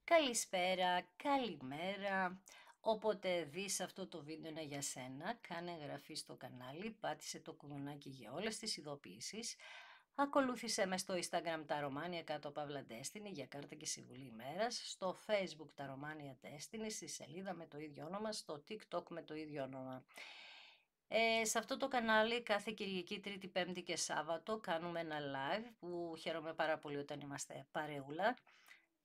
Καλησπέρα, καλημέρα. Όποτε δεις αυτό το βίντεο είναι για σένα, κάνε εγγραφή στο κανάλι, πάτησε το κουδουνάκι για όλες τις ειδοποιήσεις. Ακολούθησέ με στο Instagram τα Ρωμάνια κάτω παύλα Destiny για κάρτα και συμβουλή ημέρας, στο Facebook τα Ρωμάνια Destiny, στη σελίδα με το ίδιο όνομα, στο TikTok με το ίδιο όνομα. Σε αυτό το κανάλι κάθε Κυριακή, Τρίτη, Πέμπτη και Σάββατο κάνουμε ένα live που χαίρομαι πάρα πολύ όταν είμαστε παρεούλα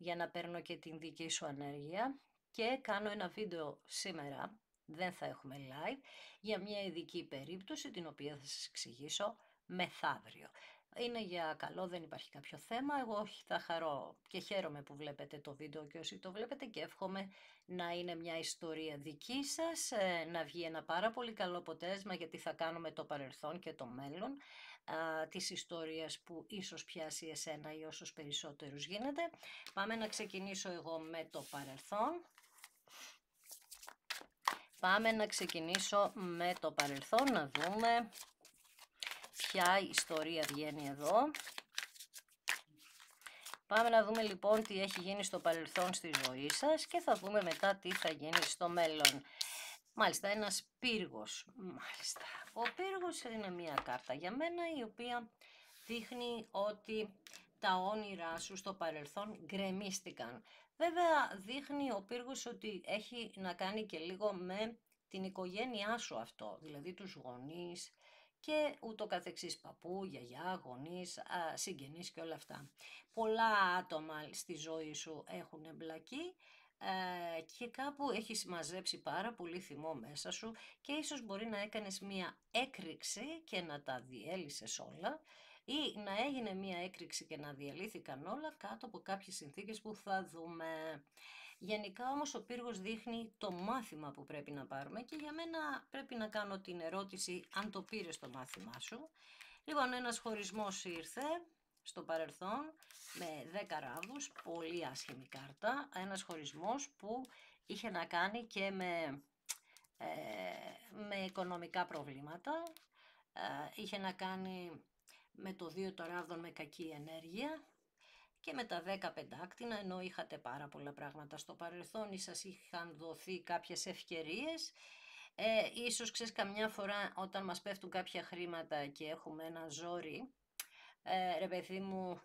για να παίρνω και την δική σου ανέργεια και κάνω ένα βίντεο σήμερα, δεν θα έχουμε live, για μια ειδική περίπτωση την οποία θα σας εξηγήσω μεθαύριο. Είναι για καλό, δεν υπάρχει κάποιο θέμα, εγώ θα χαρώ και χαίρομαι που βλέπετε το βίντεο και όσοι το βλέπετε και εύχομαι να είναι μια ιστορία δική σας, να βγει ένα πάρα πολύ καλό αποτέλεσμα γιατί θα κάνουμε το παρελθόν και το μέλλον της ιστορίας που ίσως πιάσει εσένα ή όσους περισσότερους γίνεται. Πάμε να ξεκινήσω εγώ με το παρελθόν. Να δούμε ποια ιστορία βγαίνει εδώ. Πάμε να δούμε λοιπόν τι έχει γίνει στο παρελθόν στη ζωή σας και θα δούμε μετά τι θα γίνει στο μέλλον. Μάλιστα, ένας πύργος. Μάλιστα. Ο πύργος είναι μια κάρτα για μένα η οποία δείχνει ότι τα όνειρά σου στο παρελθόν γκρεμίστηκαν. Βέβαια δείχνει ο πύργος ότι έχει να κάνει και λίγο με την οικογένειά σου αυτό, δηλαδή τους γονείς και ούτω καθεξής, παππού, γιαγιά, γονείς, συγγενείς και όλα αυτά. Πολλά άτομα στη ζωή σου έχουν εμπλακεί και κάπου έχεις μαζέψει πάρα πολύ θυμό μέσα σου και ίσως μπορεί να έκανες μία έκρηξη και να τα διέλυσες όλα ή να έγινε μία έκρηξη και να διαλύθηκαν όλα κάτω από κάποιες συνθήκες που θα δούμε. Γενικά όμως ο πύργος δείχνει το μάθημα που πρέπει να πάρουμε και για μένα πρέπει να κάνω την ερώτηση αν το πήρες το μάθημά σου. Λοιπόν, ένας χωρισμός ήρθε στο παρελθόν με 10 ράβδους, πολύ άσχημη κάρτα, ένας χωρισμός που είχε να κάνει και με οικονομικά προβλήματα, είχε να κάνει με το 2 των ράβδων με κακή ενέργεια και με τα 10 πεντάκτηνα, ενώ είχατε πάρα πολλά πράγματα στο παρελθόν ή σας είχαν δοθεί κάποιες ευκαιρίες. Ίσως ξέρεις καμιά φορά όταν μας πέφτουν κάποια χρήματα και έχουμε ένα ζόρι, ρε παιδί μου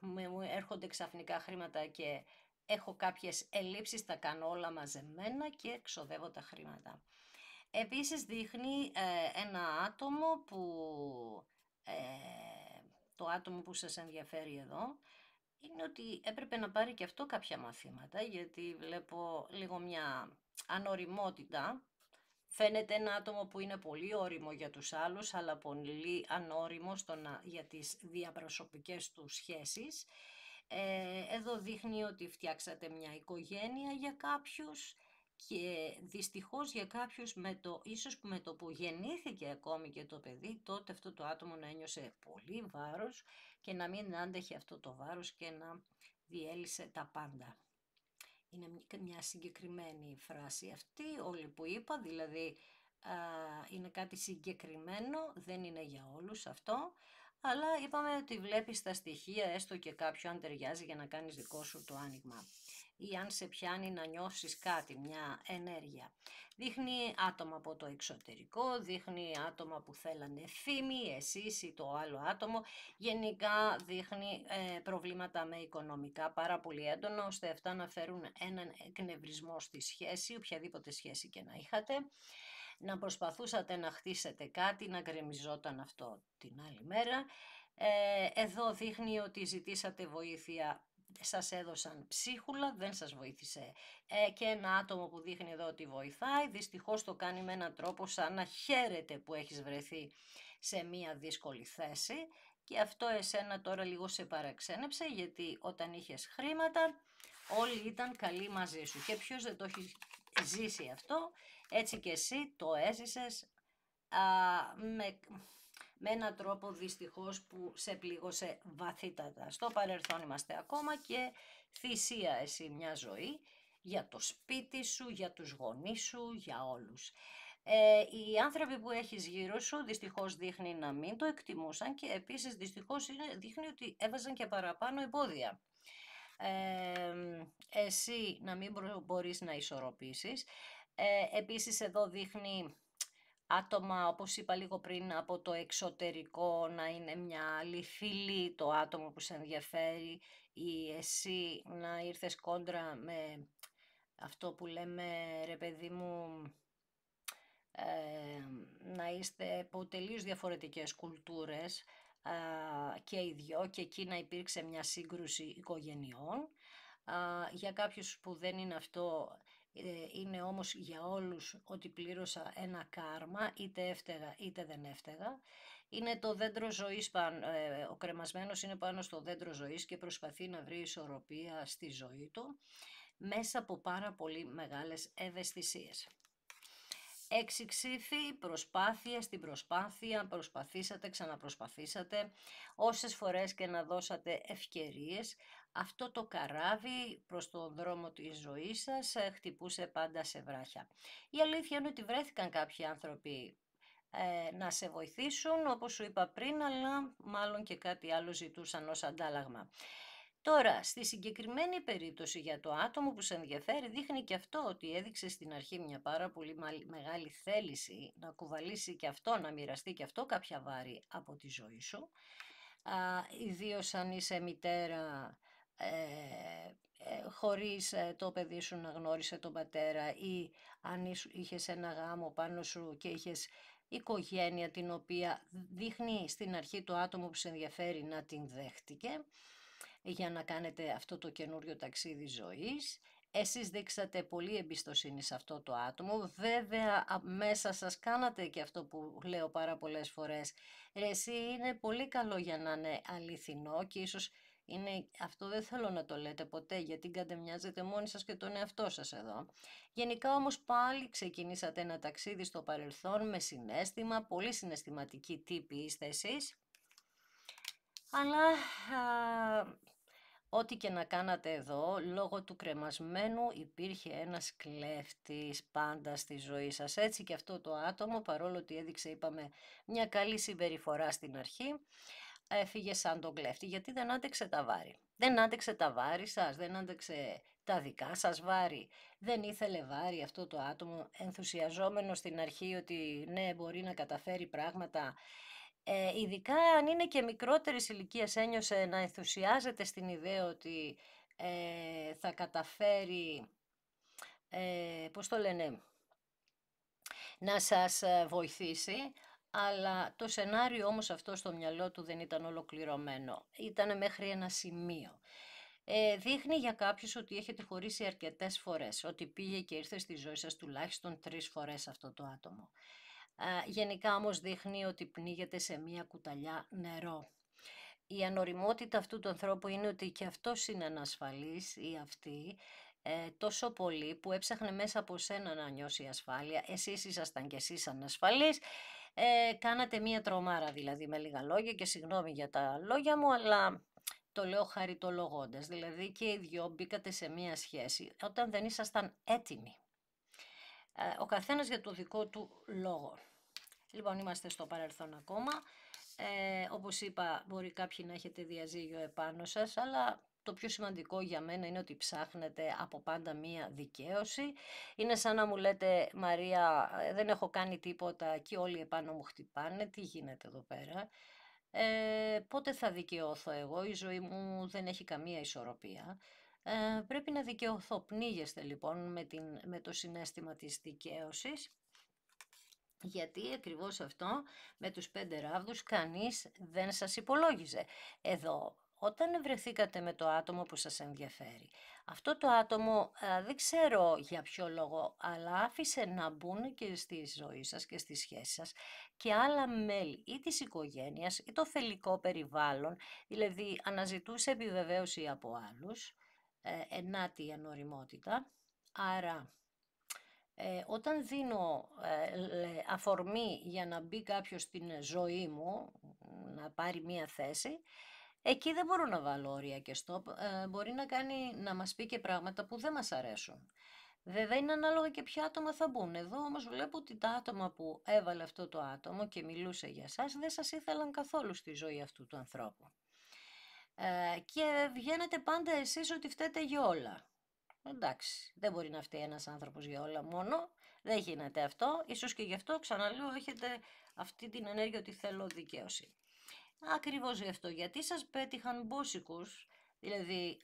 έρχονται ξαφνικά χρήματα και έχω κάποιες ελλείψεις, τα κάνω όλα μαζεμένα και ξοδεύω τα χρήματα. Επίσης δείχνει ένα άτομο που, ε, το άτομο που σας ενδιαφέρει εδώ, είναι ότι έπρεπε να πάρει και αυτό κάποια μαθήματα, γιατί βλέπω λίγο μια ανοριμότητα. Φαίνεται ένα άτομο που είναι πολύ ώριμο για τους άλλους, αλλά πολύ ανώριμο για τις διαπροσωπικές του σχέσεις. Εδώ δείχνει ότι φτιάξατε μια οικογένεια για κάποιους και δυστυχώς για κάποιους ίσως με το που γεννήθηκε ακόμη και το παιδί, τότε αυτό το άτομο να ένιωσε πολύ βάρος και να μην άντεχε αυτό το βάρος και να διέλυσε τα πάντα. Είναι μια συγκεκριμένη φράση αυτή, όλη που είπα, δηλαδή είναι κάτι συγκεκριμένο, δεν είναι για όλους αυτό, αλλά είπαμε ότι βλέπεις τα στοιχεία, έστω και κάποιο αν ταιριάζει για να κάνεις δικό σου το άνοιγμα ή αν σε πιάνει να νιώσεις κάτι, μια ενέργεια. Δείχνει άτομα από το εξωτερικό, δείχνει άτομα που θέλανε φήμη, εσείς ή το άλλο άτομο. Γενικά δείχνει προβλήματα με οικονομικά πάρα πολύ έντονα, ώστε αυτά να φέρουν έναν εκνευρισμό στη σχέση, οποιαδήποτε σχέση και να είχατε. Να προσπαθούσατε να χτίσετε κάτι, να γκρεμιζόταν αυτό την άλλη μέρα. Εδώ δείχνει ότι ζητήσατε βοήθεια, σας έδωσαν ψίχουλα, δεν σας βοήθησε. Και ένα άτομο που δείχνει εδώ ότι βοηθάει, δυστυχώς το κάνει με έναν τρόπο σαν να χαίρεται που έχεις βρεθεί σε μία δύσκολη θέση. Και αυτό εσένα τώρα λίγο σε παραξένεψε, γιατί όταν είχες χρήματα όλοι ήταν καλοί μαζί σου. Και ποιος δεν το έχει ζήσει αυτό, έτσι και εσύ το έζησες με έναν τρόπο δυστυχώς που σε πλήγωσε βαθύτατα. Στο παρελθόν είμαστε ακόμα και θυσία εσύ μια ζωή για το σπίτι σου, για τους γονείς σου, για όλους. Οι άνθρωποι που έχεις γύρω σου δυστυχώς δείχνει να μην το εκτιμούσαν και επίσης δυστυχώς δείχνει ότι έβαζαν και παραπάνω εμπόδια. εσύ να μην μπορείς να ισορροπήσεις. Επίσης εδώ δείχνει άτομα, όπως είπα λίγο πριν, από το εξωτερικό, να είναι μια άλλη φυλή το άτομο που σε ενδιαφέρει, ή εσύ να ήρθες κόντρα με αυτό που λέμε, ρε παιδί μου, να είστε από τελείως διαφορετικές κουλτούρες και οι δυο, και εκεί να υπήρξε μια σύγκρουση οικογενειών. Για κάποιους που δεν είναι αυτό, είναι όμως για όλους ότι πλήρωσα ένα κάρμα, είτε έφταιγα είτε δεν έφταιγα. Είναι το δέντρο ζωής, ο κρεμασμένος είναι πάνω στο δέντρο ζωής και προσπαθεί να βρει ισορροπία στη ζωή του μέσα από πάρα πολύ μεγάλες ευαισθησίες. 6 ξύφοι, προσπάθεια στην προσπάθεια, προσπαθήσατε, ξαναπροσπαθήσατε, όσες φορές και να δώσατε ευκαιρίες, αυτό το καράβι προς τον δρόμο της ζωής σας χτυπούσε πάντα σε βράχια. Η αλήθεια είναι ότι βρέθηκαν κάποιοι άνθρωποι να σε βοηθήσουν, όπως σου είπα πριν, αλλά μάλλον και κάτι άλλο ζητούσαν ως αντάλλαγμα. Τώρα, στη συγκεκριμένη περίπτωση για το άτομο που σε ενδιαφέρει, δείχνει και αυτό ότι έδειξε στην αρχή μια πάρα πολύ μεγάλη θέληση να κουβαλήσει και αυτό, να μοιραστεί και αυτό κάποια βάρη από τη ζωή σου. Ιδίως αν είσαι μητέρα χωρίς το παιδί σου να γνώρισε τον πατέρα, ή αν είχες ένα γάμο πάνω σου και είχες οικογένεια την οποία δείχνει στην αρχή το άτομο που σε ενδιαφέρει να την δέχτηκε για να κάνετε αυτό το καινούριο ταξίδι ζωής. Εσείς δείξατε πολύ εμπιστοσύνη σε αυτό το άτομο. Βέβαια μέσα σας κάνατε και αυτό που λέω πάρα πολλές φορές. Εσύ είναι πολύ καλό για να είναι αληθινό, και ίσως είναι, αυτό δεν θέλω να το λέτε ποτέ, γιατί κατεμοιάζετε μόνοι σας και τον εαυτό σας εδώ. Γενικά όμως πάλι ξεκινήσατε ένα ταξίδι στο παρελθόν με συναίσθημα, πολύ συναισθηματικοί τύποι είστε εσείς. Αλλά ό,τι και να κάνατε εδώ, λόγω του κρεμασμένου υπήρχε ένας κλέφτης πάντα στη ζωή σας. Έτσι και αυτό το άτομο, παρόλο ότι έδειξε, είπαμε, μια καλή συμπεριφορά στην αρχή, έφυγε σαν τον κλέφτη, γιατί δεν άντεξε τα βάρη. Δεν άντεξε τα βάρη σας, δεν άντεξε τα δικά σας βάρη. Δεν ήθελε βάρη αυτό το άτομο, ενθουσιαζόμενο στην αρχή ότι ναι, μπορεί να καταφέρει πράγματα. Ειδικά αν είναι και μικρότερης ηλικίας, ένιωσε να ενθουσιάζεται στην ιδέα ότι θα καταφέρει, πώς το λένε, να σας βοηθήσει, αλλά το σενάριο όμως αυτό στο μυαλό του δεν ήταν ολοκληρωμένο. Ήταν μέχρι ένα σημείο. Δείχνει για κάποιους ότι έχετε χωρίσει αρκετές φορές, ότι πήγε και ήρθε στη ζωή σας τουλάχιστον 3 φορές αυτό το άτομο. Γενικά όμως δείχνει ότι πνίγεται σε μία κουταλιά νερό. Η ανοριμότητα αυτού του ανθρώπου είναι ότι και αυτός είναι ανασφαλής ή αυτή, τόσο πολύ που έψαχνε μέσα από σένα να νιώσει ασφάλεια. Εσείς ήσασταν κι εσείς ανασφαλείς, κάνατε μία τρομάρα δηλαδή, με λίγα λόγια, και συγγνώμη για τα λόγια μου, αλλά το λέω χαριτολογώντας. Δηλαδή και οι δυο μπήκατε σε μία σχέση όταν δεν ήσασταν έτοιμοι. Ο καθένας για το δικό του λόγο. Λοιπόν, είμαστε στο παρελθόν ακόμα. Όπως είπα, μπορεί κάποιοι να έχετε διαζύγιο επάνω σας, αλλά το πιο σημαντικό για μένα είναι ότι ψάχνετε από πάντα μία δικαίωση. Είναι σαν να μου λέτε, Μαρία, δεν έχω κάνει τίποτα και όλοι επάνω μου χτυπάνε. Τι γίνεται εδώ πέρα? Πότε θα δικαιώθω εγώ? Η ζωή μου δεν έχει καμία ισορροπία. Πρέπει να δικαιωθώ. Πνίγεστε λοιπόν με το συναίσθημα της δικαίωσης. Γιατί ακριβώς αυτό με τους 5 ράβδους κανείς δεν σας υπολόγιζε. Εδώ, όταν βρεθήκατε με το άτομο που σας ενδιαφέρει, αυτό το άτομο δεν ξέρω για ποιο λόγο, αλλά άφησε να μπουν και στη ζωή σας και στη σχέση σας και άλλα μέλη ή της οικογένειας ή το θελικό περιβάλλον, δηλαδή αναζητούσε επιβεβαίωση από άλλους, ενάτη η ανοριμότητα, άρα όταν δίνω αφορμή για να μπει κάποιος στην ζωή μου, να πάρει μία θέση, εκεί δεν μπορώ να βάλω όρια και stop. Μπορεί να μας πει και πράγματα που δεν μας αρέσουν. Βέβαια είναι ανάλογα και ποια άτομα θα μπουν. Εδώ όμως βλέπω ότι τα άτομα που έβαλε αυτό το άτομο και μιλούσε για σας δεν σας ήθελαν καθόλου στη ζωή αυτού του ανθρώπου. Και βγαίνετε πάντα εσείς ότι φταίτε για όλα. Εντάξει, δεν μπορεί να φταίει ένας άνθρωπος για όλα μόνο, δεν γίνεται αυτό, ίσως και γι' αυτό ξαναλέω έχετε αυτή την ενέργεια ότι θέλω δικαίωση. Ακριβώς γι' αυτό, γιατί σας πέτυχαν μπόσικους, δηλαδή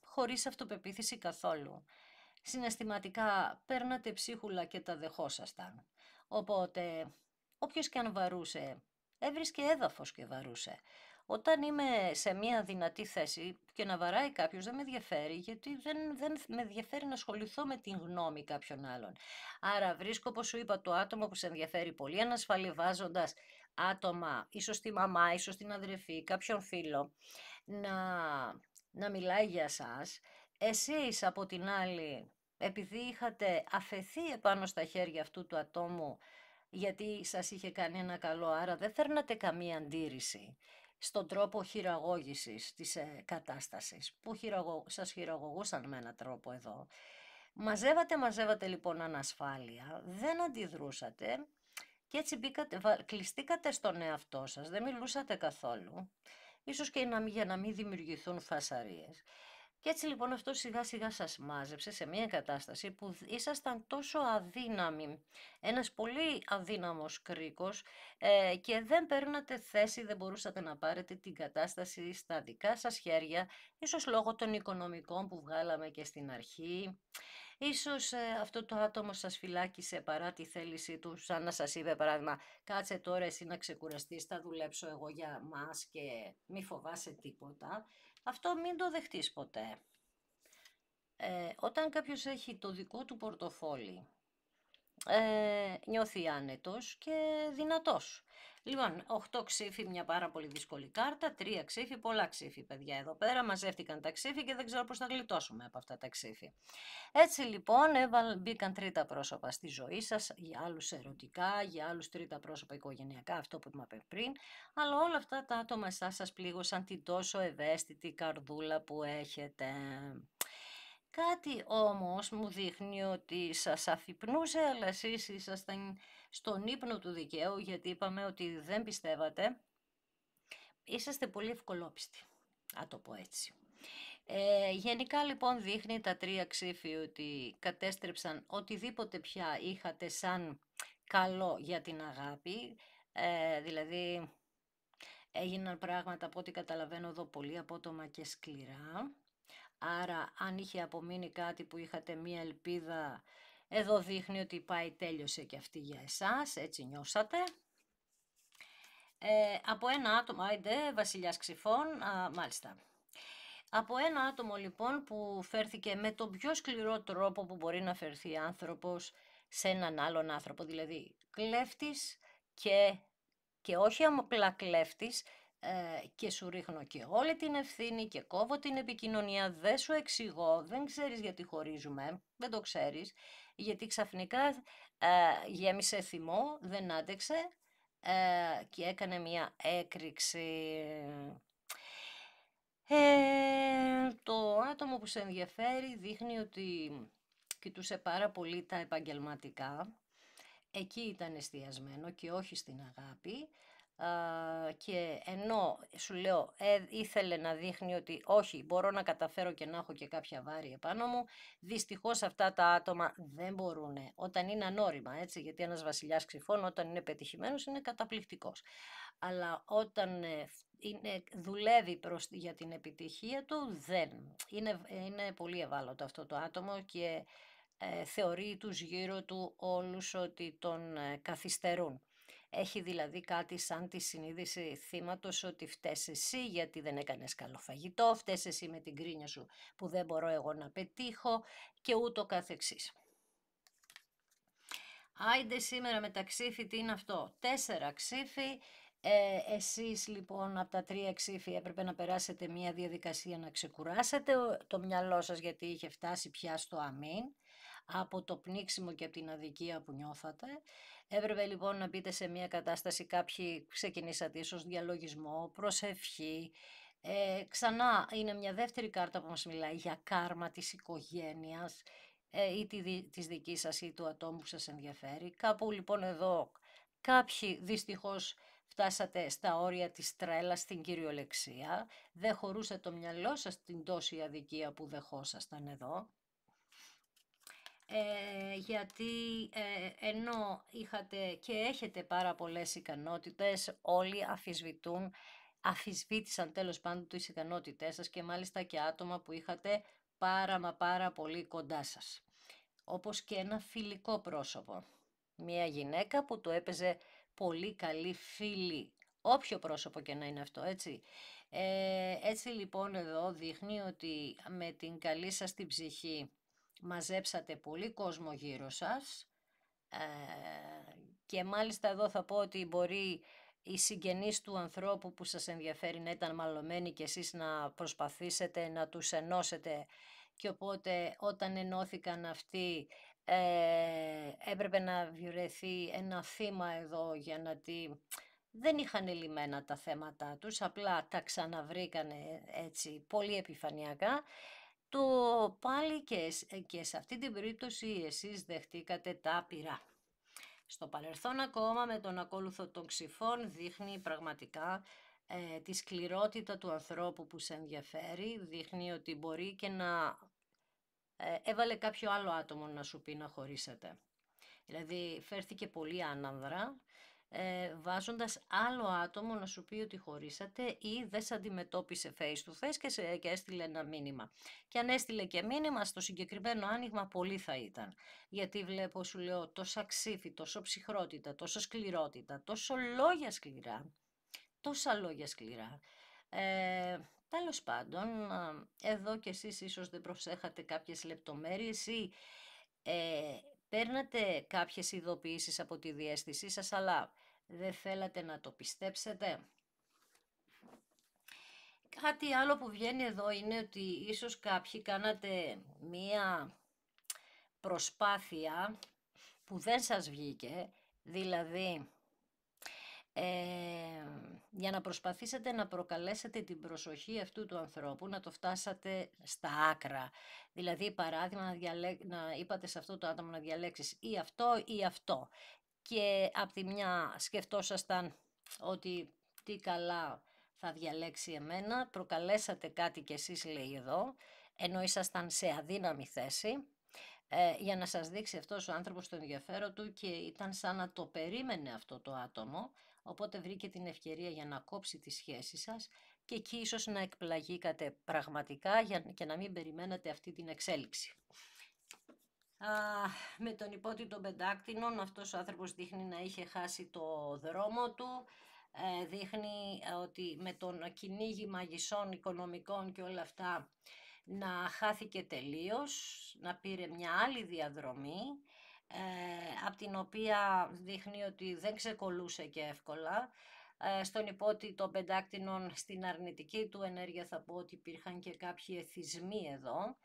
χωρίς αυτοπεποίθηση καθόλου. Συναισθηματικά παίρνατε ψίχουλα και τα δεχόσασταν. Οπότε, όποιος και αν βαρούσε, έβρισκε έδαφος και βαρούσε. Όταν είμαι σε μια δυνατή θέση και να βαράει κάποιος δεν με ενδιαφέρει, γιατί δεν με ενδιαφέρει να ασχοληθώ με την γνώμη κάποιων άλλων. Άρα βρίσκω, όπως σου είπα, το άτομο που σε ενδιαφέρει πολύ ανασφαλή, βάζοντας άτομα, ίσως τη μαμά, ίσως την αδερφή, κάποιον φίλο, να μιλάει για σας. Εσείς από την άλλη, επειδή είχατε αφεθεί επάνω στα χέρια αυτού του ατόμου, γιατί σας είχε κάνει ένα καλό, άρα δεν φέρνατε καμία αντίρρηση στον τρόπο χειραγώγησης της κατάστασης, που σας χειραγωγούσαν με έναν τρόπο εδώ. Μαζεύατε λοιπόν ανασφάλεια, δεν αντιδρούσατε και έτσι κλειστήκατε στον εαυτό σας, δεν μιλούσατε καθόλου, ίσως και για να μην δημιουργηθούν φασαρίες. Και έτσι λοιπόν αυτό σιγά σιγά σας μάζεψε σε μια κατάσταση που ήσασταν τόσο αδύναμοι, ένας πολύ αδύναμος κρίκος και δεν παίρνατε θέση, δεν μπορούσατε να πάρετε την κατάσταση στα δικά σας χέρια, ίσως λόγω των οικονομικών που βγάλαμε και στην αρχή. Ίσως αυτό το άτομο σας φυλάκισε παρά τη θέλησή του, σαν να σας είπε παράδειγμα, κάτσε τώρα εσύ να ξεκουραστείς, θα δουλέψω εγώ για μας και μη φοβάσαι τίποτα. Αυτό μην το δεχτείς ποτέ. Όταν κάποιος έχει το δικό του πορτοφόλι, νιώθει άνετος και δυνατός. Λοιπόν, 8 ξύφη, μια πάρα πολύ δύσκολη κάρτα, 3 ξύφη, πολλά ξύφη παιδιά εδώ πέρα, μαζεύτηκαν τα ξύφη και δεν ξέρω πώς θα γλιτώσουμε από αυτά τα ξύφη. Έτσι λοιπόν μπήκαν τρίτα πρόσωπα στη ζωή σας, για άλλους ερωτικά, για άλλους τρίτα πρόσωπα οικογενειακά, αυτό που είπαμε πριν, αλλά όλα αυτά τα άτομα εσάς σας πλήγωσαν την τόσο ευαίσθητη καρδούλα που έχετε. Κάτι όμως μου δείχνει ότι σας αφυπνούσε, αλλά εσείς ήσασταν στον ύπνο του δικαίου, γιατί είπαμε ότι δεν πιστεύατε. Είσαστε πολύ ευκολόπιστοι, να το πω έτσι. Γενικά λοιπόν δείχνει τα 3 ξύφη ότι κατέστρεψαν οτιδήποτε πια είχατε σαν καλό για την αγάπη, δηλαδή έγιναν πράγματα από ό,τι καταλαβαίνω εδώ πολύ απότομα και σκληρά. Άρα αν είχε απομείνει κάτι που είχατε μία ελπίδα, εδώ δείχνει ότι πάει τέλειωσε και αυτή για εσάς, έτσι νιώσατε. Από ένα άτομο, άιντε βασιλιάς ξυφών, μάλιστα. Από ένα άτομο λοιπόν που φέρθηκε με τον πιο σκληρό τρόπο που μπορεί να φερθεί άνθρωπος σε έναν άλλον άνθρωπο, δηλαδή κλέφτης και όχι απλά κλέφτης, και σου ρίχνω και όλη την ευθύνη και κόβω την επικοινωνία, δεν σου εξηγώ, δεν ξέρεις γιατί χωρίζουμε, δεν το ξέρεις, γιατί ξαφνικά γέμισε θυμό, δεν άντεξε και έκανε μια έκρηξη. Το άτομο που σε ενδιαφέρει δείχνει ότι κοιτούσε πάρα πολύ τα επαγγελματικά, εκεί ήταν εστιασμένο και όχι στην αγάπη, και ενώ σου λέω ήθελε να δείχνει ότι όχι μπορώ να καταφέρω και να έχω και κάποια βάρη επάνω μου, δυστυχώς αυτά τα άτομα δεν μπορούν όταν είναι ανώριμα, έτσι, γιατί ένας βασιλιάς ξυφών όταν είναι πετυχημένος είναι καταπληκτικός, αλλά όταν δουλεύει για την επιτυχία του δεν, είναι πολύ ευάλωτο αυτό το άτομο και θεωρεί τους γύρω του όλους ότι τον καθυστερούν. Έχει δηλαδή κάτι σαν τη συνείδηση θύματος ότι φταίς εσύ γιατί δεν έκανες καλό φαγητό, φταίς εσύ με την κρίνια σου που δεν μπορώ εγώ να πετύχω και ούτω καθεξής. Άιντε σήμερα με τα ξύφη, τι είναι αυτό, 4 ξύφη, εσείς λοιπόν από τα 3 ξύφη έπρεπε να περάσετε μια διαδικασία να ξεκουράσετε το μυαλό σας γιατί είχε φτάσει πια στο αμήν από το πνίξιμο και από την αδικία που νιώθατε. Έπρεπε λοιπόν να μπείτε σε μια κατάσταση, κάποιοι ξεκινήσατε ίσως διαλογισμό, προσευχή. Ξανά είναι μια δεύτερη κάρτα που μας μιλάει για κάρμα της οικογένειας ή της δικής σας ή του ατόμου που σας ενδιαφέρει. Κάπου λοιπόν εδώ κάποιοι δυστυχώς φτάσατε στα όρια της τρέλας στην κυριολεξία, δεν χωρούσε το μυαλό σας την τόση αδικία που δεχόσασταν εδώ. Γιατί ενώ είχατε και έχετε πάρα πολλές ικανότητες, όλοι αφισβήτησαν τέλος πάντων τις ικανότητές σας και μάλιστα και άτομα που είχατε πάρα πολύ κοντά σας. Όπως και ένα φιλικό πρόσωπο. Μια γυναίκα που το έπαιζε πολύ καλή φίλη, όποιο πρόσωπο και να είναι αυτό, έτσι. Έτσι λοιπόν εδώ δείχνει ότι με την καλή σας την ψυχή μαζέψατε πολύ κόσμο γύρω σας και μάλιστα εδώ θα πω ότι μπορεί οι συγγενείς του ανθρώπου που σας ενδιαφέρει να ήταν μαλωμένοι και εσείς να προσπαθήσετε να τους ενώσετε και οπότε όταν ενώθηκαν αυτοί έπρεπε να βρεθεί ένα θύμα εδώ για να δεν είχαν λυμμένα τα θέματα τους, απλά τα ξαναβρήκανε έτσι πολύ επιφανειακά. Το πάλι και σε αυτή την περίπτωση εσείς δεχτήκατε τα πειρά. Στο παρελθόν ακόμα με τον ακόλουθο των ξυφών δείχνει πραγματικά τη σκληρότητα του ανθρώπου που σε ενδιαφέρει, δείχνει ότι μπορεί και να έβαλε κάποιο άλλο άτομο να σου πει να χωρίσετε. Δηλαδή φέρθηκε πολύ άνανδρα, βάζοντας άλλο άτομο να σου πει ότι χωρίσατε ή δεν σε αντιμετώπισε face to face και έστειλε ένα μήνυμα. Και αν έστειλε και μήνυμα στο συγκεκριμένο άνοιγμα πολύ θα ήταν. Γιατί βλέπω, σου λέω, τόσα ξύφη, τόσο ψυχρότητα, τόσο σκληρότητα, τόσο λόγια σκληρά, τόσα λόγια σκληρά. Τέλος πάντων, εδώ κι εσείς ίσως δεν προσέχατε κάποιες λεπτομέρειες ή παίρνατε κάποιες ειδοποιήσεις από τη διαίσθησή σας, αλλά δεν θέλατε να το πιστέψετε. Κάτι άλλο που βγαίνει εδώ είναι ότι ίσως κάποιοι κάνατε μία προσπάθεια που δεν σας βγήκε, δηλαδή για να προσπαθήσετε να προκαλέσετε την προσοχή αυτού του ανθρώπου, να το φτάσατε στα άκρα. Δηλαδή, παράδειγμα, να είπατε σε αυτό το άτομο να διαλέξεις ή αυτό ή αυτό. Και απ' τη μια σκεφτόσασταν ότι τι καλά θα διαλέξει εμένα, προκαλέσατε κάτι κι εσείς, λέει εδώ, ενώ ήσασταν σε αδύναμη θέση, για να σας δείξει αυτός ο άνθρωπος το ενδιαφέρον του και ήταν σαν να το περίμενε αυτό το άτομο, οπότε βρήκε την ευκαιρία για να κόψει τη σχέση σας και εκεί ίσως να εκπλαγήκατε πραγματικά και να μην περιμένατε αυτή την εξέλιξη. Με τον υπότιτλο πεντάκτηνον αυτός ο άνθρωπος δείχνει να είχε χάσει το δρόμο του, δείχνει ότι με τον κυνήγι μαγισσών οικονομικών και όλα αυτά να χάθηκε τελείως, να πήρε μια άλλη διαδρομή, από την οποία δείχνει ότι δεν ξεκολλούσε και εύκολα. Στον υπότιτλο πεντάκτηνον στην αρνητική του ενέργεια θα πω ότι υπήρχαν και κάποιοι εθισμοί εδώ.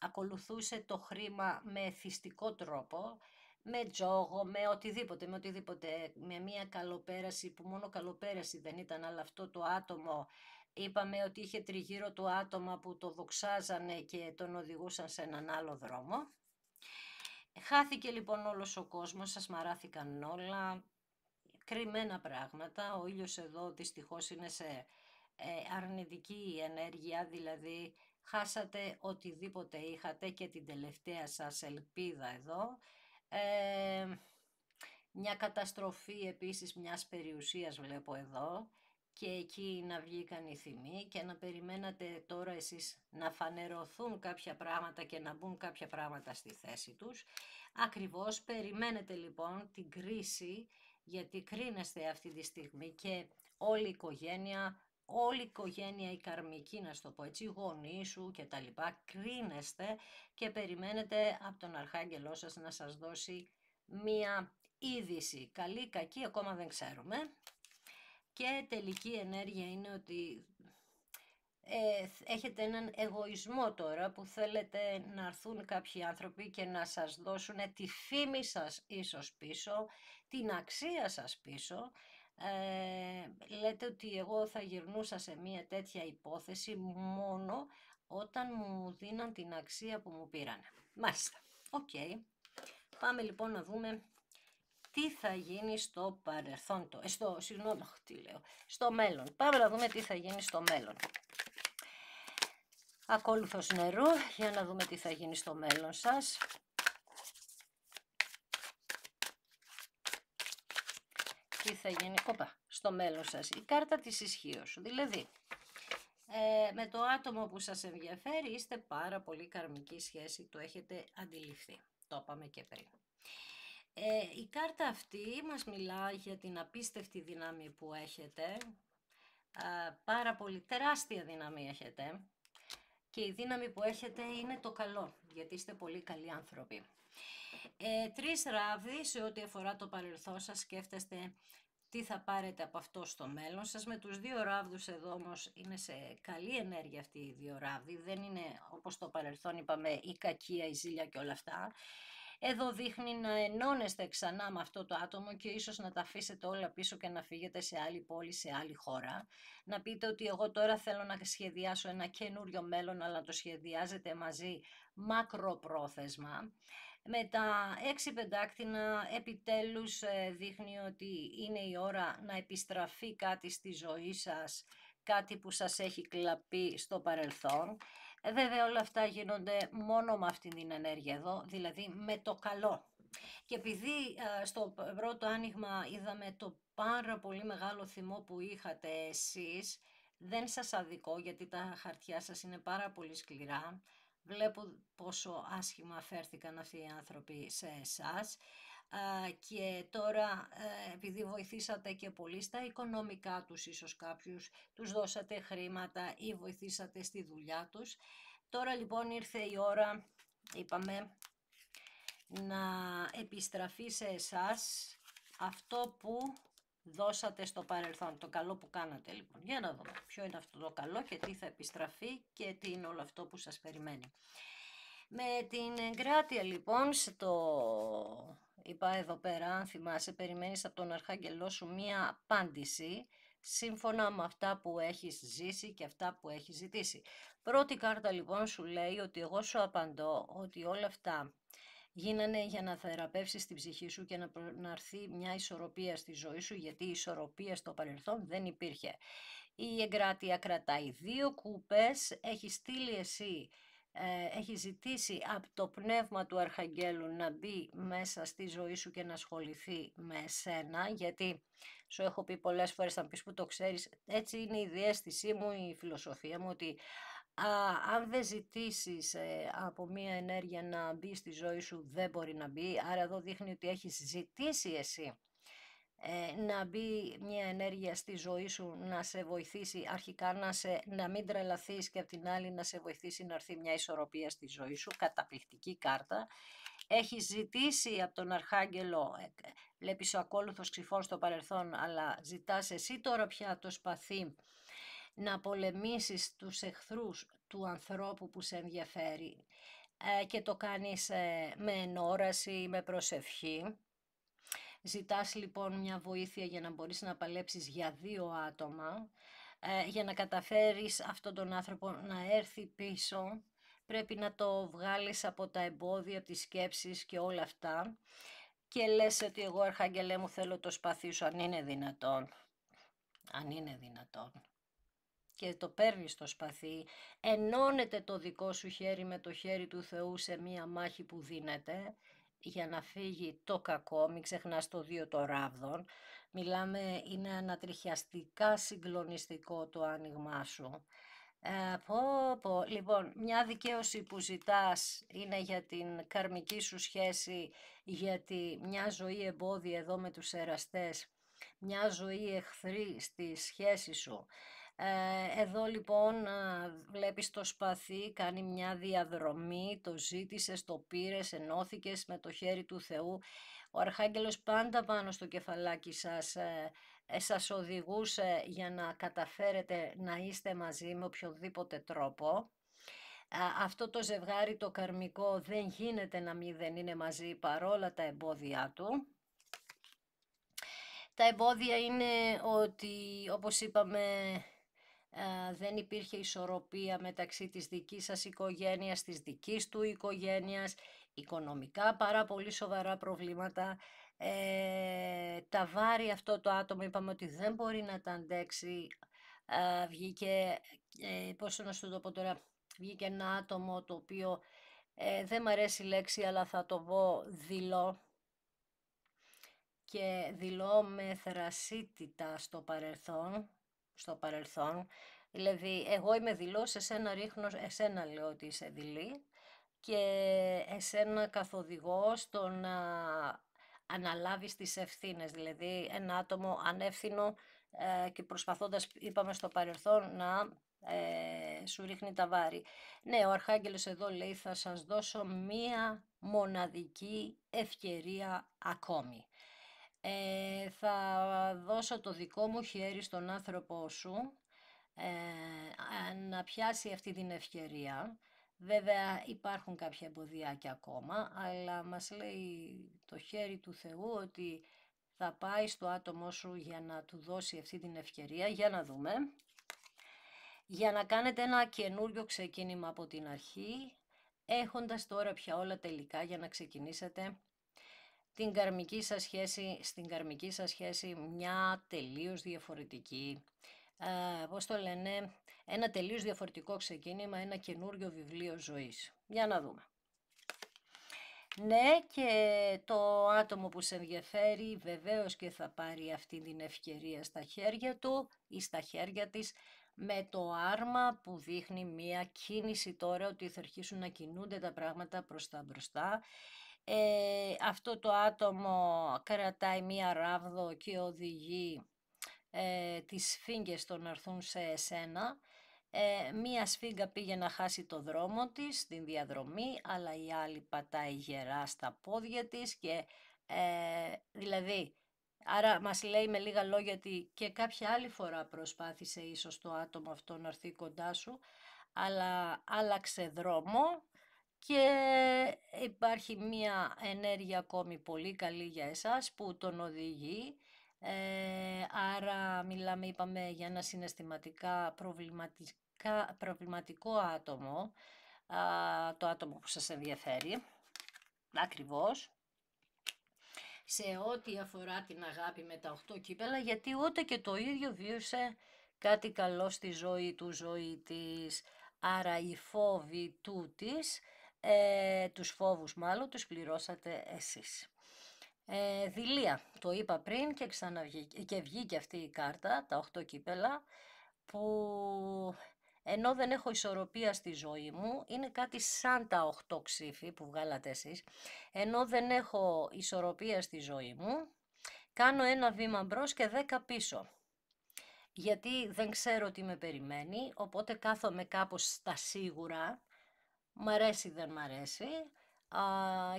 Ακολουθούσε το χρήμα με εθιστικό τρόπο, με τζόγο, με οτιδήποτε, με μια καλοπέραση που μόνο καλοπέραση δεν ήταν, αλλά αυτό το άτομο είπαμε ότι είχε τριγύρω του άτομα που το δοξάζανε και τον οδηγούσαν σε έναν άλλο δρόμο. Χάθηκε λοιπόν όλος ο κόσμος, σας μαράθηκαν όλα, κρυμμένα πράγματα. Ο ήλιος εδώ δυστυχώς είναι σε αρνητική ενέργεια, δηλαδή χάσατε οτιδήποτε είχατε και την τελευταία σας ελπίδα εδώ. Μια καταστροφή επίσης μιας περιουσίας βλέπω εδώ και εκεί να βγήκαν οι θυμοί και να περιμένατε τώρα εσείς να φανερωθούν κάποια πράγματα και να μπουν κάποια πράγματα στη θέση τους. Ακριβώς περιμένετε λοιπόν την κρίση, γιατί κρίνεστε αυτή τη στιγμή και όλη η οικογένεια η καρμική, να το πω έτσι, γονείς σου και τα λοιπά, κρίνεστε και περιμένετε από τον αρχάγγελό σας να σας δώσει μία είδηση, καλή, κακή, ακόμα δεν ξέρουμε. Και τελική ενέργεια είναι ότι έχετε έναν εγωισμό τώρα που θέλετε να έρθουν κάποιοι άνθρωποι και να σας δώσουν τη φήμη σας ίσως πίσω, την αξία σας πίσω. Λέτε ότι εγώ θα γυρνούσα σε μια τέτοια υπόθεση μόνο όταν μου δίναν την αξία που μου πήραν. Μάλιστα, οκ. Πάμε λοιπόν να δούμε τι θα γίνει στο παρελθόν, στο μέλλον. Πάμε να δούμε τι θα γίνει στο μέλλον. Ακόλουθος νερού, για να δούμε τι θα γίνει στο μέλλον σας. Τι θα γίνει, στο μέλλον σας. Η κάρτα της ισχύως, δηλαδή με το άτομο που σας ενδιαφέρει είστε πάρα πολύ καρμική σχέση, το έχετε αντιληφθεί, το είπαμε και πριν. Η κάρτα αυτή μας μιλά για την απίστευτη δύναμη που έχετε, πάρα πολύ τεράστια δύναμη έχετε και η δύναμη που έχετε είναι το καλό, γιατί είστε πολύ καλοί άνθρωποι. 3 ράβδοι σε ό,τι αφορά το παρελθόν σας, σκέφτεστε τι θα πάρετε από αυτό στο μέλλον σας. Με τους 2 ράβδους εδώ όμως είναι σε καλή ενέργεια αυτοί οι 2 ράβδοι, δεν είναι όπως το παρελθόν είπαμε η κακία, η ζήλια και όλα αυτά. Εδώ δείχνει να ενώνεστε ξανά με αυτό το άτομο και ίσως να τα αφήσετε όλα πίσω και να φύγετε σε άλλη πόλη, σε άλλη χώρα. Να πείτε ότι εγώ τώρα θέλω να σχεδιάσω ένα καινούριο μέλλον, αλλά το σχεδιάζετε μαζί μακροπρόθεσμα. Με τα 6 πεντάκτηνα επιτέλους δείχνει ότι είναι η ώρα να επιστραφεί κάτι στη ζωή σας, κάτι που σας έχει κλαπεί στο παρελθόν. Βέβαια όλα αυτά γίνονται μόνο με αυτήν την ενέργεια εδώ, δηλαδή με το καλό. Και επειδή στο πρώτο άνοιγμα είδαμε το πάρα πολύ μεγάλο θυμό που είχατε εσείς, δεν σας αδικώ γιατί τα χαρτιά σας είναι πάρα πολύ σκληρά. Βλέπω πόσο άσχημα φέρθηκαν αυτοί οι άνθρωποι σε εσάς και τώρα επειδή βοηθήσατε και πολύ στα οικονομικά τους, ίσως κάποιους τους δώσατε χρήματα ή βοηθήσατε στη δουλειά τους. Τώρα λοιπόν ήρθε η ώρα, είπαμε, να επιστραφεί σε εσάς αυτό που δώσατε στο παρελθόν, το καλό που κάνατε λοιπόν. Για να δούμε ποιο είναι αυτό το καλό και τι θα επιστραφεί και τι είναι όλο αυτό που σας περιμένει. Με την εγκράτεια λοιπόν, είπα εδώ πέρα, αν θυμάσαι, περιμένεις από τον αρχάγγελό σου μία απάντηση σύμφωνα με αυτά που έχεις ζήσει και αυτά που έχεις ζητήσει. Πρώτη κάρτα λοιπόν σου λέει ότι εγώ σου απαντώ ότι όλα αυτά γίνανε για να θεραπεύσεις την ψυχή σου και να έρθει μια ισορροπία στη ζωή σου, γιατί η ισορροπία στο παρελθόν δεν υπήρχε. Η εγκράτεια κρατάει 2 κούπες, έχει στείλει εσύ, έχει ζητήσει από το πνεύμα του Αρχαγγέλου να μπει μέσα στη ζωή σου και να ασχοληθεί με εσένα, γιατί σου έχω πει πολλές φορές, θα πεις που το ξέρεις, έτσι είναι η διαίσθησή μου, η φιλοσοφία μου, ότι αν δεν ζητήσεις από μία ενέργεια να μπει στη ζωή σου, δεν μπορεί να μπει. Άρα εδώ δείχνει ότι έχεις ζητήσει εσύ να μπει μια ενέργεια στη ζωή σου, να σε βοηθήσει αρχικά να μην τρελαθείς και απ' την άλλη να σε βοηθήσει να έρθει μια ισορροπία στη ζωή σου. Καταπληκτική κάρτα. Έχεις ζητήσει από τον Αρχάγγελο, βλέπεις ο ακόλουθος ξυφών στο παρελθόν, αλλά ζητάς εσύ τώρα πια το σπαθί να πολεμήσεις τους εχθρούς του ανθρώπου που σε ενδιαφέρει και το κάνεις με ενόραση, με προσευχή. Ζητάς λοιπόν μια βοήθεια για να μπορείς να παλέψεις για 2 άτομα, για να καταφέρεις αυτόν τον άνθρωπο να έρθει πίσω. Πρέπει να το βγάλεις από τα εμπόδια, από τις σκέψεις και όλα αυτά και λες ότι εγώ Αρχάγγελέ μου θέλω το σπαθί σου, αν είναι δυνατόν. Αν είναι δυνατόν. Και το παίρνεις το σπαθί, ενώνεται το δικό σου χέρι με το χέρι του Θεού σε μία μάχη που δίνεται για να φύγει το κακό, μην ξεχνάς το 2 των ράβδων. Μιλάμε, είναι ανατριχιαστικά συγκλονιστικό το άνοιγμά σου. Λοιπόν, μια δικαίωση που ζητάς είναι για την καρμική σου σχέση, γιατί μια ζωή εμπόδια εδώ με τους εραστές, μια ζωή εχθρή στη σχέση σου. Εδώ λοιπόν βλέπεις το σπαθί, κάνει μια διαδρομή, το ζήτησες, το πήρες, ενώθηκες με το χέρι του Θεού. Ο Αρχάγγελος πάντα πάνω στο κεφαλάκι σας, σας οδηγούσε για να καταφέρετε να είστε μαζί με οποιοδήποτε τρόπο. Αυτό το ζευγάρι το καρμικό δεν γίνεται να μην δεν είναι μαζί παρόλα τα εμπόδια του. Τα εμπόδια είναι ότι, όπως είπαμε, δεν υπήρχε ισορροπία μεταξύ της δικής σας οικογένειας, της δικής του οικογένειας, οικονομικά πάρα πολύ σοβαρά προβλήματα. Τα βάρη αυτό το άτομο είπαμε ότι δεν μπορεί να τα αντέξει. Βγήκε, πώς να σου το πω τώρα, βγήκε ένα άτομο το οποίο δεν μ' αρέσει η λέξη αλλά θα το πω δειλό και δειλό με θρασίτητα στο παρελθόν, δηλαδή εγώ είμαι δειλός, εσένα ρίχνω, εσένα λέω ότι είσαι δειλή και εσένα καθοδηγώ στο να αναλάβεις τις ευθύνες, δηλαδή ένα άτομο ανεύθυνο και προσπαθώντας, είπαμε στο παρελθόν, να σου ρίχνει τα βάρη. Ναι, ο Αρχάγγελος εδώ λέει θα σας δώσω μία μοναδική ευκαιρία ακόμη. Θα δώσω το δικό μου χέρι στον άνθρωπό σου να πιάσει αυτή την ευκαιρία. Βέβαια υπάρχουν κάποια εμποδιάκια ακόμα, αλλά μας λέει το χέρι του Θεού ότι θα πάει στο άτομό σου για να του δώσει αυτή την ευκαιρία. Για να δούμε. Για να κάνετε ένα καινούριο ξεκίνημα από την αρχή, έχοντας τώρα πια όλα τελικά για να ξεκινήσετε την καρμική σας σχέση, στην καρμική σας σχέση μια τελείως διαφορετική, πώς το λένε, ένα τελείως διαφορετικό ξεκίνημα, ένα καινούριο βιβλίο ζωής. Για να δούμε. Ναι, και το άτομο που σε ενδιαφέρει βεβαίως και θα πάρει αυτή την ευκαιρία στα χέρια του ή στα χέρια της, με το άρμα που δείχνει μία κίνηση τώρα ότι θα αρχίσουν να κινούνται τα πράγματα προς τα μπροστά. Αυτό το άτομο κρατάει μία ράβδο και οδηγεί τις σφίγγες το να έρθουν σε εσένα. Μία σφίγγα πήγε να χάσει το δρόμο της στην διαδρομή, αλλά η άλλη πατάει γερά στα πόδια της και δηλαδή, άρα μας λέει με λίγα λόγια ότι και κάποια άλλη φορά προσπάθησε ίσως το άτομο αυτό να έρθει κοντά σου, αλλά άλλαξε δρόμο και υπάρχει μία ενέργεια ακόμη πολύ καλή για εσάς που τον οδηγεί. Άρα μιλάμε, είπαμε, για ένα συναισθηματικά προβληματικό άτομο, το άτομο που σας ενδιαφέρει, ακριβώς, σε ό,τι αφορά την αγάπη με τα 8 κύπελα, γιατί ούτε και το ίδιο βίωσε κάτι καλό στη ζωή του, ζωή της, άρα οι φόβοι τούτης, τους φόβους μάλλον, τους πληρώσατε εσείς. Δειλία, το είπα πριν και ξαναβγήκε και βγήκε αυτή η κάρτα, τα 8 κύπελα, που ενώ δεν έχω ισορροπία στη ζωή μου, είναι κάτι σαν τα 8 ξύφη που βγάλατε εσείς, ενώ δεν έχω ισορροπία στη ζωή μου, κάνω ένα βήμα μπρος και 10 πίσω. Γιατί δεν ξέρω τι με περιμένει, οπότε κάθομαι κάπως στα σίγουρα, μ' αρέσει δεν μ' αρέσει,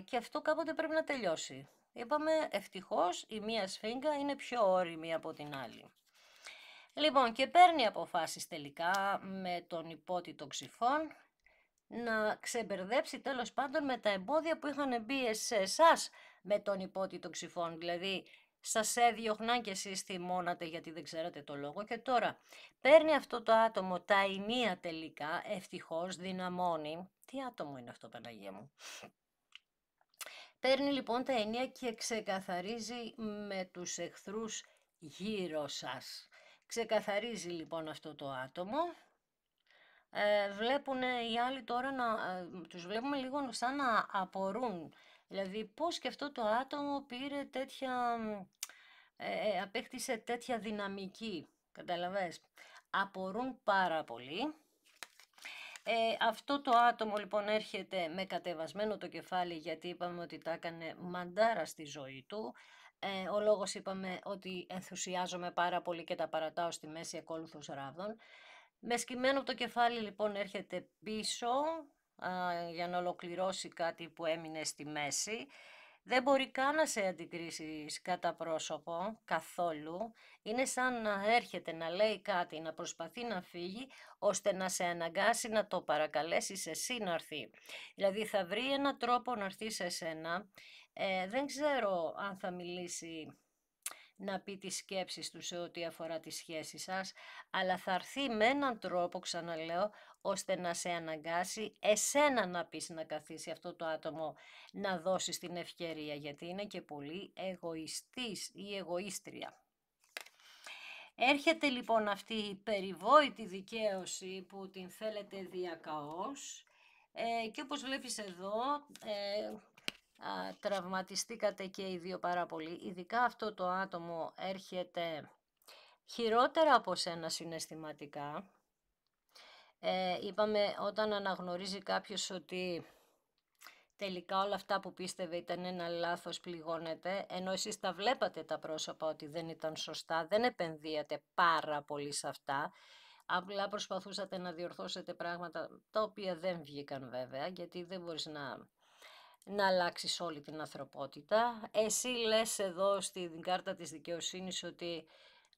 και αυτό κάποτε πρέπει να τελειώσει. Είπαμε ευτυχώς η μία σφίγγα είναι πιο όριμη από την άλλη. Λοιπόν, και παίρνει αποφάσεις τελικά με τον υπότη των ξυφών να ξεμπερδέψει τέλος πάντων με τα εμπόδια που είχαν μπει σε εσάς με τον υπότη των ξυφών. Δηλαδή σας έδιωχναν και εσείς θυμώνατε γιατί δεν ξέρατε το λόγο και τώρα παίρνει αυτό το άτομο τα ενία τελικά, ευτυχώς δυναμώνει. Τι άτομο είναι αυτό, Παναγία μου? Παίρνει λοιπόν τα ενία και ξεκαθαρίζει με τους εχθρούς γύρω σας. Ξεκαθαρίζει λοιπόν αυτό το άτομο. Βλέπουν οι άλλοι τώρα τους βλέπουμε λίγο σαν να απορούν. Δηλαδή πώς και αυτό το άτομο πήρε τέτοια, απέκτησε τέτοια δυναμική. Καταλαβες. Απορούν πάρα πολύ. Αυτό το άτομο λοιπόν έρχεται με κατεβασμένο το κεφάλι γιατί είπαμε ότι τα έκανε μαντάρα στη ζωή του. Ο λόγος είπαμε ότι ενθουσιάζομαι πάρα πολύ και τα παρατάω στη μέση ακόλουθος ράβδων. Με σκυμμένο το κεφάλι λοιπόν έρχεται πίσω για να ολοκληρώσει κάτι που έμεινε στη μέση. Δεν μπορεί καν να σε αντικρίσεις κατά πρόσωπο καθόλου. Είναι σαν να έρχεται να λέει κάτι, να προσπαθεί να φύγει, ώστε να σε αναγκάσει να το παρακαλέσεις εσύ να έρθει. Δηλαδή θα βρει έναν τρόπο να έρθει σε σένα. Δεν ξέρω αν θα μιλήσει να πει τις σκέψεις του σε ό,τι αφορά τη σχέση σας, αλλά θα έρθει με έναν τρόπο, ξαναλέω, ώστε να σε αναγκάσει εσένα να πεις να καθίσει αυτό το άτομο, να δώσεις την ευκαιρία, γιατί είναι και πολύ εγωιστής ή εγωίστρια. Έρχεται λοιπόν αυτή η περιβόητη δικαίωση που την θέλετε διακαώς και όπως βλέπεις εδώ τραυματιστήκατε και οι δύο πάρα πολύ. Ειδικά αυτό το άτομο έρχεται χειρότερα από σένα συναισθηματικά. Είπαμε όταν αναγνωρίζει κάποιος ότι τελικά όλα αυτά που πίστευε ήταν ένα λάθος, πληγώνεται, ενώ εσείς τα βλέπατε τα πρόσωπα ότι δεν ήταν σωστά, δεν επενδύατε πάρα πολύ σε αυτά, απλά προσπαθούσατε να διορθώσετε πράγματα τα οποία δεν βγήκαν βέβαια, γιατί δεν μπορείς να αλλάξεις όλη την ανθρωπότητα. Εσύ λες εδώ στην κάρτα της δικαιοσύνης ότι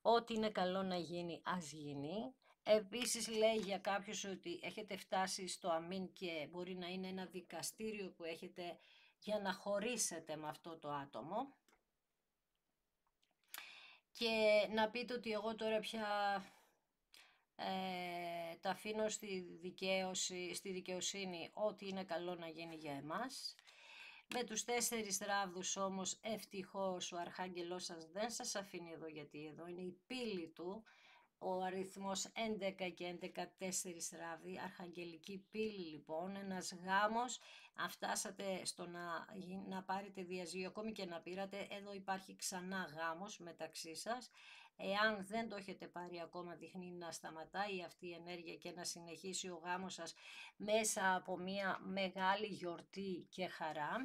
ό,τι είναι καλό να γίνει, ας γίνει. Επίσης λέει για κάποιους ότι έχετε φτάσει στο αμήν και μπορεί να είναι ένα δικαστήριο που έχετε για να χωρίσετε με αυτό το άτομο. Και να πείτε ότι εγώ τώρα πια τα αφήνω στη δικαιοσύνη ό,τι είναι καλό να γίνει για εμάς. Με τους 4 ράβδους όμως ευτυχώς ο αρχάγγελός σας δεν σας αφήνει εδώ, γιατί εδώ είναι η πύλη του, ο αριθμός 11 και 11 4 ράβδοι, αρχαγγελική πύλη λοιπόν, ένας γάμος, φτάσατε στο να πάρετε διαζύγιο, ακόμη και να πήρατε, εδώ υπάρχει ξανά γάμος μεταξύ σας. Εάν δεν το έχετε πάρει ακόμα, δείχνει να σταματάει αυτή η ενέργεια και να συνεχίσει ο γάμος σας μέσα από μια μεγάλη γιορτή και χαρά.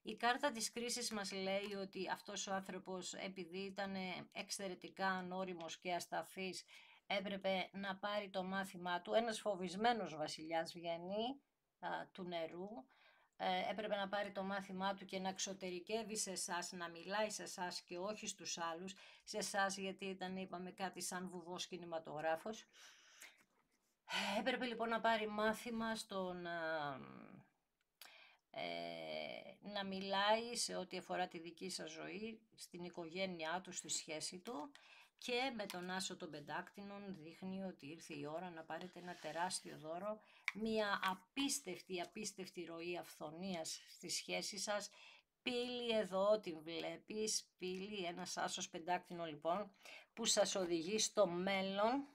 Η κάρτα της κρίσης μας λέει ότι αυτός ο άνθρωπος, επειδή ήταν εξαιρετικά ανώριμος και ασταθής, έπρεπε να πάρει το μάθημά του. Ένας φοβισμένος βασιλιάς βγαίνει του νερού. Έπρεπε να πάρει το μάθημά του και να εξωτερικεύει σε εσάς, να μιλάει σε εσάς και όχι στους άλλους. Σε εσάς γιατί ήταν, είπαμε, κάτι σαν βουβός κινηματογράφος. Έπρεπε λοιπόν να πάρει μάθημα στο να μιλάει σε ό,τι αφορά τη δική σας ζωή, στην οικογένειά του, στη σχέση του, και με τον άσο των πεντάκτηνων δείχνει ότι ήρθε η ώρα να πάρετε ένα τεράστιο δώρο, μια απίστευτη ροή αυθονίας στη σχέση σας. Πύλη εδώ την βλέπεις, πύλη, ένας άσος πεντάκτηνο λοιπόν, που σας οδηγεί στο μέλλον.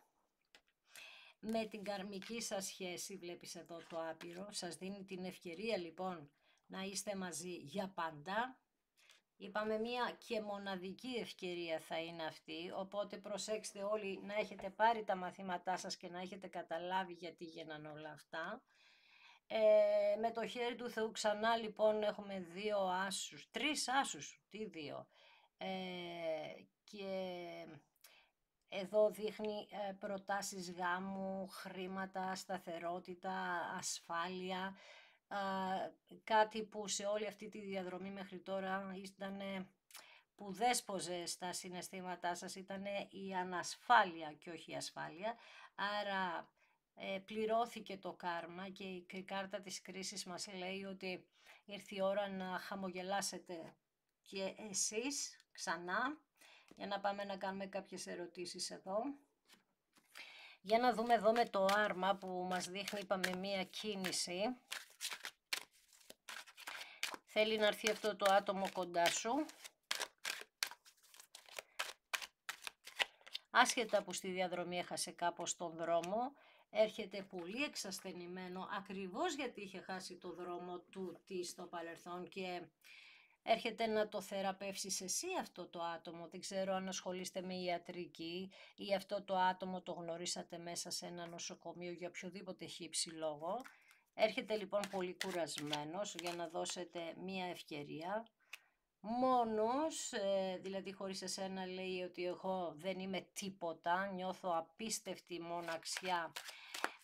Με την καρμική σας σχέση, βλέπεις εδώ το άπειρο, σας δίνει την ευκαιρία λοιπόν να είστε μαζί για πάντα. Είπαμε μία και μοναδική ευκαιρία θα είναι αυτή, οπότε προσέξτε όλοι να έχετε πάρει τα μαθήματά σας και να έχετε καταλάβει γιατί γίνανε όλα αυτά. Με το χέρι του Θεού ξανά λοιπόν έχουμε 2 άσους, 3 άσους, τι 2, και εδώ δείχνει προτάσεις γάμου, χρήματα, σταθερότητα, ασφάλεια, κάτι που σε όλη αυτή τη διαδρομή μέχρι τώρα ήταν που δέσποζε στα συναισθήματά σας, ήταν η ανασφάλεια και όχι η ασφάλεια. Άρα πληρώθηκε το κάρμα και η κάρτα της κρίσης μας λέει ότι ήρθε η ώρα να χαμογελάσετε και εσείς ξανά. Για να πάμε να κάνουμε κάποιες ερωτήσεις εδώ. Για να δούμε εδώ με το άρμα που μας δείχνει, είπαμε, μία κίνηση. Θέλει να έρθει αυτό το άτομο κοντά σου. Άσχετα που στη διαδρομή έχασε κάπως τον δρόμο, έρχεται πολύ εξασθενημένο, ακριβώς γιατί είχε χάσει το δρόμο του στο παρελθόν και έρχεται να το θεραπεύσεις εσύ αυτό το άτομο. Δεν ξέρω αν ασχολείστε με ιατρική ή αυτό το άτομο το γνωρίσατε μέσα σε ένα νοσοκομείο για οποιοδήποτε χύψη λόγο. Έρχεται λοιπόν πολύ κουρασμένος για να δώσετε μία ευκαιρία. Μόνος, δηλαδή χωρίς εσένα λέει ότι εγώ δεν είμαι τίποτα, νιώθω απίστευτη μοναξιά.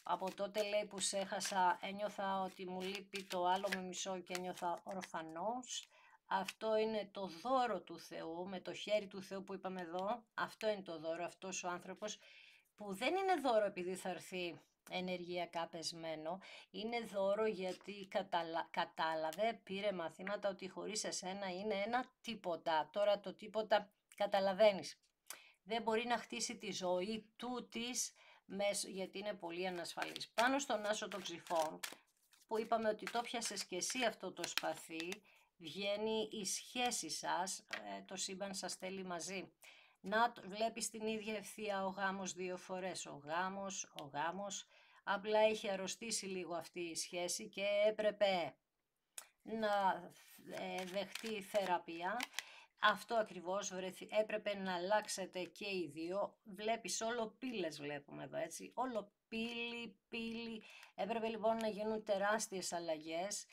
Από τότε λέει που σε έχασα ένιωθα ότι μου λείπει το άλλο με μισό και ένιωθα ορφανός. Αυτό είναι το δώρο του Θεού, με το χέρι του Θεού που είπαμε εδώ, αυτό είναι το δώρο, αυτός ο άνθρωπος που δεν είναι δώρο επειδή θα έρθει ενεργειακά πεσμένο, είναι δώρο γιατί κατάλαβε, πήρε μαθήματα ότι χωρίς εσένα είναι ένα τίποτα. Τώρα το τίποτα Καταλαβαίνεις. Δεν μπορεί να χτίσει τη ζωή του της, γιατί είναι πολύ ανασφαλής. Πάνω στον άσο των Ξυφών, που είπαμε ότι το πιάσες και εσύ αυτό το σπαθί, βγαίνει η σχέση σας, το σύμπαν σας θέλει μαζί. Να βλέπεις την ίδια ευθεία ο γάμος 2 φορές, ο γάμος, απλά έχει αρρωστήσει λίγο αυτή η σχέση και έπρεπε να δεχτεί θεραπεία. Αυτό ακριβώς έπρεπε να αλλάξετε και οι δύο. Βλέπεις, όλο πύλες βλέπουμε εδώ, έτσι. Όλο πύλη. Έπρεπε λοιπόν να γίνουν τεράστιες αλλαγές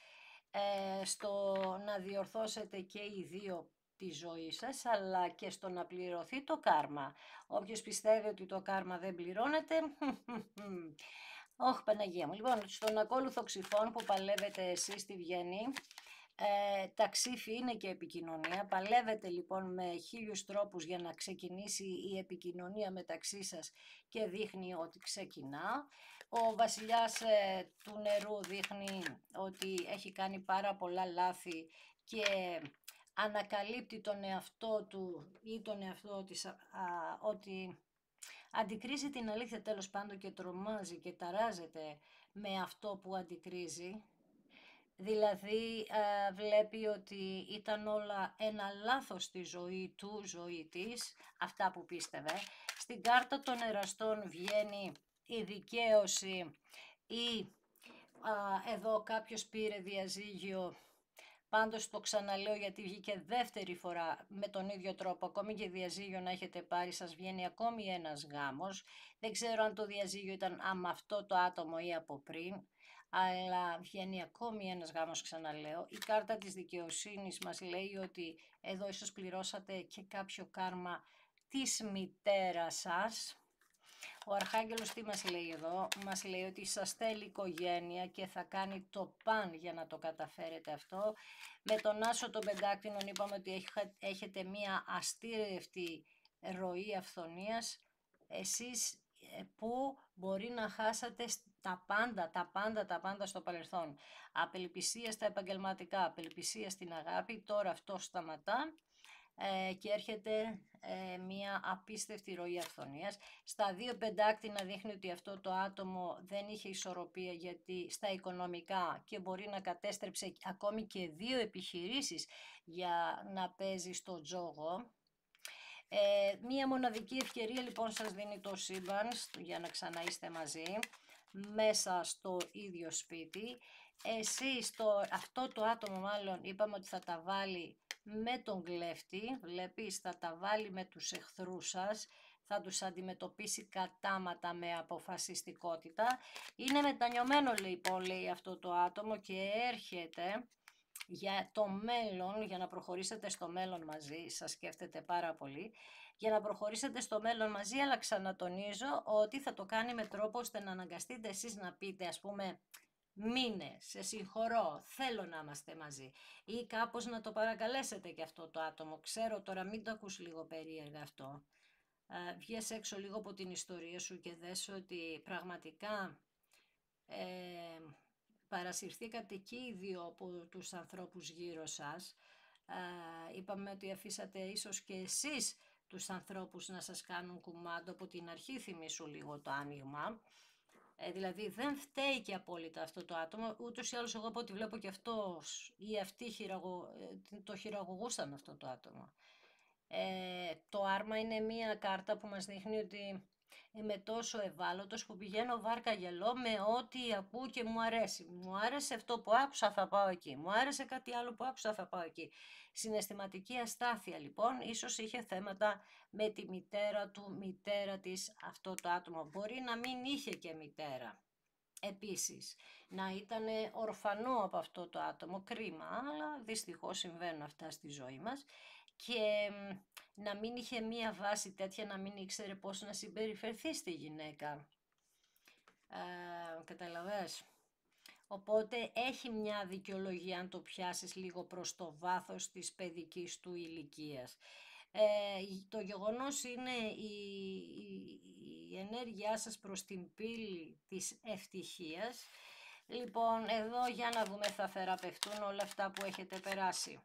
στο να διορθώσετε και οι δύο τη ζωή σας, αλλά και στο να πληρωθεί το κάρμα. Όποιος πιστεύει ότι το κάρμα δεν πληρώνεται, όχι Παναγία μου. Λοιπόν, στον ακόλουθο Ξυφών που παλεύετε εσείς στη Βιέννη, τα Ξύφη είναι και επικοινωνία. Παλεύετε λοιπόν με 1000 τρόπους για να ξεκινήσει η επικοινωνία μεταξύ σας και δείχνει ότι ξεκινά. Ο βασιλιάς του νερού δείχνει ότι έχει κάνει πάρα πολλά λάθη και ανακαλύπτει τον εαυτό του ή τον εαυτό της ότι αντικρίζει την αλήθεια τέλος πάντων και τρομάζει και ταράζεται με αυτό που αντικρίζει. Δηλαδή βλέπει ότι ήταν όλα ένα λάθος στη ζωή του, ζωή της, αυτά που πίστευε. Στην κάρτα των εραστών βγαίνει η δικαίωση ή εδώ κάποιος πήρε διαζύγιο. Πάντως το ξαναλέω γιατί βγήκε δεύτερη φορά με τον ίδιο τρόπο, ακόμη και διαζύγιο να έχετε πάρει, σας βγαίνει ακόμη ένας γάμος. Δεν ξέρω αν το διαζύγιο ήταν με αυτό το άτομο ή από πριν, αλλά βγαίνει ακόμη ένας γάμος, ξαναλέω. Η κάρτα της δικαιοσύνης μας λέει ότι εδώ ίσως πληρώσατε και κάποιο κάρμα της μητέρας σας. Ο Αρχάγγελος τι μας λέει εδώ? Μας λέει ότι σας θέλει οικογένεια και θα κάνει το παν για να το καταφέρετε αυτό. Με τον άσο των πεντάκτηνων είπαμε ότι έχετε μία αστήρευτη ροή αυθονίας. Εσείς που μπορεί να χάσατε τα πάντα στο παρελθόν. Απελπισία στα επαγγελματικά, απελπισία στην αγάπη, τώρα αυτό σταματά. Και έρχεται μία απίστευτη ροή αυθονίας. Στα 2 πεντάκτηνα δείχνει ότι αυτό το άτομο δεν είχε ισορροπία γιατί στα οικονομικά και μπορεί να κατέστρεψε ακόμη και 2 επιχειρήσεις για να παίζει στο τζόγο. Μία μοναδική ευκαιρία λοιπόν σας δίνει το σύμπαν για να ξαναείστε μαζί μέσα στο ίδιο σπίτι. Εσείς αυτό το άτομο μάλλον είπαμε ότι θα τα βάλει με τον κλέφτη, βλέπεις, θα τα βάλει με τους εχθρούς σας, θα τους αντιμετωπίσει κατάματα με αποφασιστικότητα. Είναι μετανιωμένο λοιπόν, λέει αυτό το άτομο και έρχεται για το μέλλον, για να προχωρήσετε στο μέλλον μαζί, σας σκέφτεται πάρα πολύ, για να προχωρήσετε στο μέλλον μαζί, αλλά ξανατονίζω ότι θα το κάνει με τρόπο ώστε να αναγκαστείτε εσείς να πείτε, ας πούμε, μείνε, σε συγχωρώ, θέλω να είμαστε μαζί. Ή κάπως να το παρακαλέσετε και αυτό το άτομο. Ξέρω τώρα, μην το ακούς λίγο περίεργα αυτό. Βγες έξω λίγο από την ιστορία σου και δες ότι πραγματικά παρασυρθήκατε και οι δύο από τους ανθρώπους γύρω σας. Είπαμε ότι αφήσατε ίσως και εσείς τους ανθρώπους να σας κάνουν κουμάντο από την αρχή, θυμίσου λίγο το άνοιγμα. Δηλαδή δεν φταίει και απόλυτα αυτό το άτομο, ούτως ή άλλως εγώ από ό,τι βλέπω και αυτός ή αυτοί το χειραγωγούσαν αυτό το άτομο. Το άρμα είναι μία κάρτα που μας δείχνει ότι είμαι τόσο ευάλωτος που πηγαίνω βάρκα γελό με ό,τι ακούω και μου αρέσει. Μου άρεσε αυτό που άκουσα, θα πάω εκεί. Μου άρεσε κάτι άλλο που άκουσα, θα πάω εκεί. Συναισθηματική αστάθεια λοιπόν, ίσως είχε θέματα με τη μητέρα του, μητέρα της αυτό το άτομο. Μπορεί να μην είχε και μητέρα. Επίσης, να ήταν ορφανό από αυτό το άτομο, κρίμα, αλλά δυστυχώς συμβαίνουν αυτά στη ζωή μας. Και να μην είχε μία βάση τέτοια, να μην ήξερε πώς να συμπεριφερθεί στη γυναίκα. Καταλαβες. Οπότε έχει μια δικαιολογία αν το πιάσεις λίγο προς το βάθος της παιδικής του ηλικίας. Το γεγονός είναι η ενέργειά σας προς την πύλη της ευτυχίας. Λοιπόν, εδώ για να δούμε, θα θεραπευτούν όλα αυτά που έχετε περάσει.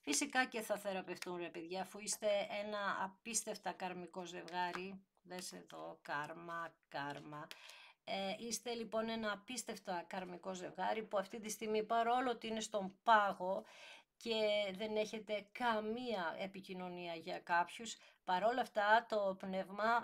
Φυσικά και θα θεραπευτούν ρε παιδιά, αφού είστε ένα απίστευτα καρμικό ζευγάρι. Δες εδώ, κάρμα. Είστε λοιπόν ένα απίστευτα καρμικό ζευγάρι που αυτή τη στιγμή, παρόλο ότι είναι στον πάγο και δεν έχετε καμία επικοινωνία για κάποιους, παρόλα αυτά το πνεύμα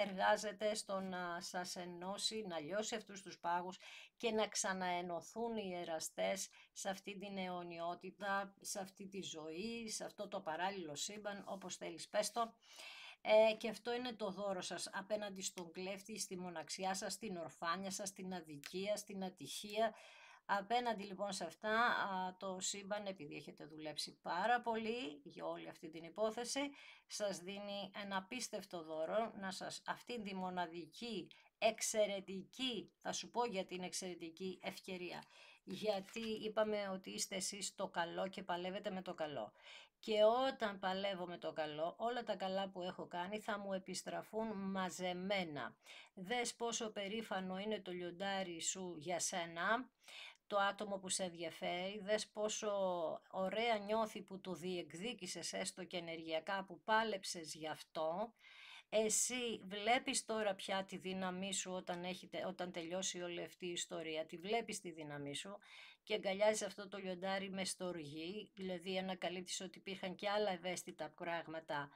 εργάζεται στο να σας ενώσει, να λιώσει αυτούς τους πάγους και να ξαναενωθούν οι εραστές σε αυτή την αιωνιότητα, σε αυτή τη ζωή, σε αυτό το παράλληλο σύμπαν, όπως θέλεις πες το. Και αυτό είναι το δώρο σας απέναντι στον κλέφτη, στη μοναξιά σας, στην ορφάνια σας, στην αδικία, στην ατυχία. Απέναντι λοιπόν σε αυτά το σύμπαν, επειδή έχετε δουλέψει πάρα πολύ για όλη αυτή την υπόθεση, σας δίνει ένα απίστευτο δώρο, να σας αυτή τη μοναδική, εξαιρετική, θα σου πω γιατί είναι εξαιρετική ευκαιρία. Γιατί είπαμε ότι είστε εσείς το καλό και παλεύετε με το καλό. Και όταν παλεύω με το καλό, όλα τα καλά που έχω κάνει θα μου επιστραφούν μαζεμένα. Δες πόσο περήφανο είναι το λιοντάρι σου για σένα, το άτομο που σε ενδιαφέρει, δες πόσο ωραία νιώθει που το διεκδίκησες έστω και ενεργειακά, που πάλεψες γι' αυτό. Εσύ βλέπεις τώρα πια τη δύναμή σου όταν τελειώσει όλη αυτή η ιστορία, τη βλέπεις τη δύναμή σου και αγκαλιάζεις αυτό το λιοντάρι με στοργή, δηλαδή ανακαλύπτεις ότι υπήρχαν και άλλα ευαίσθητα πράγματα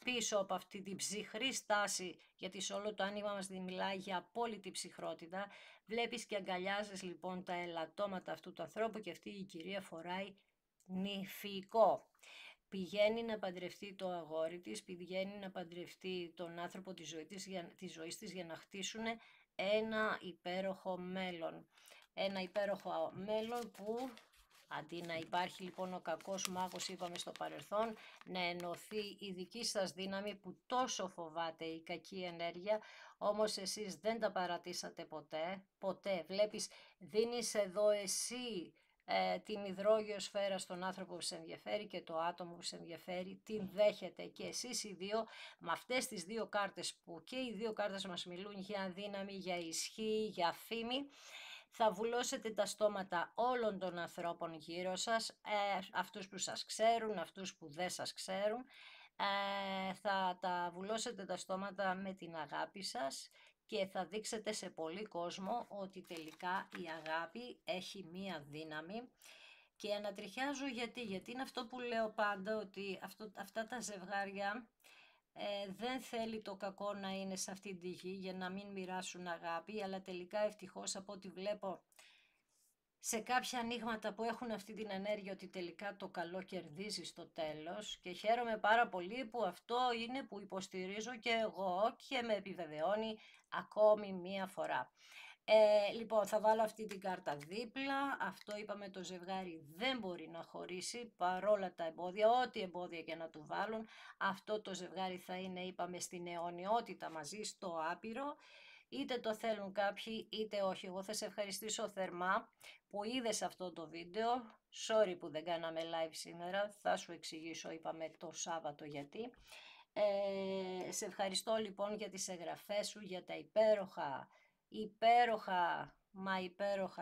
πίσω από αυτή την ψυχρή στάση, γιατί σε όλο το άνοιγμα μας μιλάει για απόλυτη ψυχρότητα. Βλέπεις και αγκαλιάζεις λοιπόν τα ελαττώματα αυτού του ανθρώπου και αυτή η κυρία φοράει νηφικό. Πηγαίνει να παντρευτεί το αγόρι της, πηγαίνει να παντρευτεί τον άνθρωπο της ζωής της για να χτίσουν ένα υπέροχο μέλλον. Ένα υπέροχο μέλλον που αντί να υπάρχει λοιπόν ο κακός μάγος, είπαμε στο παρελθόν, να ενωθεί η δική σας δύναμη που τόσο φοβάται η κακή ενέργεια, όμως εσείς δεν τα παρατήσατε ποτέ. Βλέπεις, δίνεις εδώ εσύ την υδρόγειο σφαίρα στον άνθρωπο που σε ενδιαφέρει και το άτομο που σε ενδιαφέρει την δέχεται και εσείς οι δύο με αυτές τις δύο κάρτες που και οι δύο κάρτες μας μιλούν για δύναμη, για ισχύ, για φήμη, θα βουλώσετε τα στόματα όλων των ανθρώπων γύρω σας, αυτούς που σας ξέρουν, αυτούς που δεν σας ξέρουν, θα τα βουλώσετε τα στόματα με την αγάπη σας και θα δείξετε σε πολύ κόσμο ότι τελικά η αγάπη έχει μία δύναμη. Και ανατριχιάζω γιατί είναι αυτό που λέω πάντα, ότι αυτά τα ζευγάρια δεν θέλει το κακό να είναι σε αυτή τη γη για να μην μοιράσουν αγάπη, αλλά τελικά ευτυχώς από ό,τι βλέπω σε κάποια ανοίγματα που έχουν αυτή την ενέργεια ότι τελικά το καλό κερδίζει στο τέλος και χαίρομαι πάρα πολύ που αυτό είναι που υποστηρίζω και εγώ και με επιβεβαιώνει ακόμη μία φορά. Λοιπόν, θα βάλω αυτή την κάρτα δίπλα. Αυτό είπαμε, το ζευγάρι δεν μπορεί να χωρίσει παρόλα τα εμπόδια, ό,τι εμπόδια και να του βάλουν. Αυτό το ζευγάρι θα είναι, είπαμε, στην αιωνιότητα μαζί, στο άπειρο. Είτε το θέλουν κάποιοι είτε όχι. Εγώ θα σε ευχαριστήσω θερμά που είδες αυτό το βίντεο. Sorry που δεν κάναμε live σήμερα, θα σου εξηγήσω, είπαμε, το Σάββατο γιατί. Σε ευχαριστώ λοιπόν για τις εγγραφές σου, για τα υπέροχα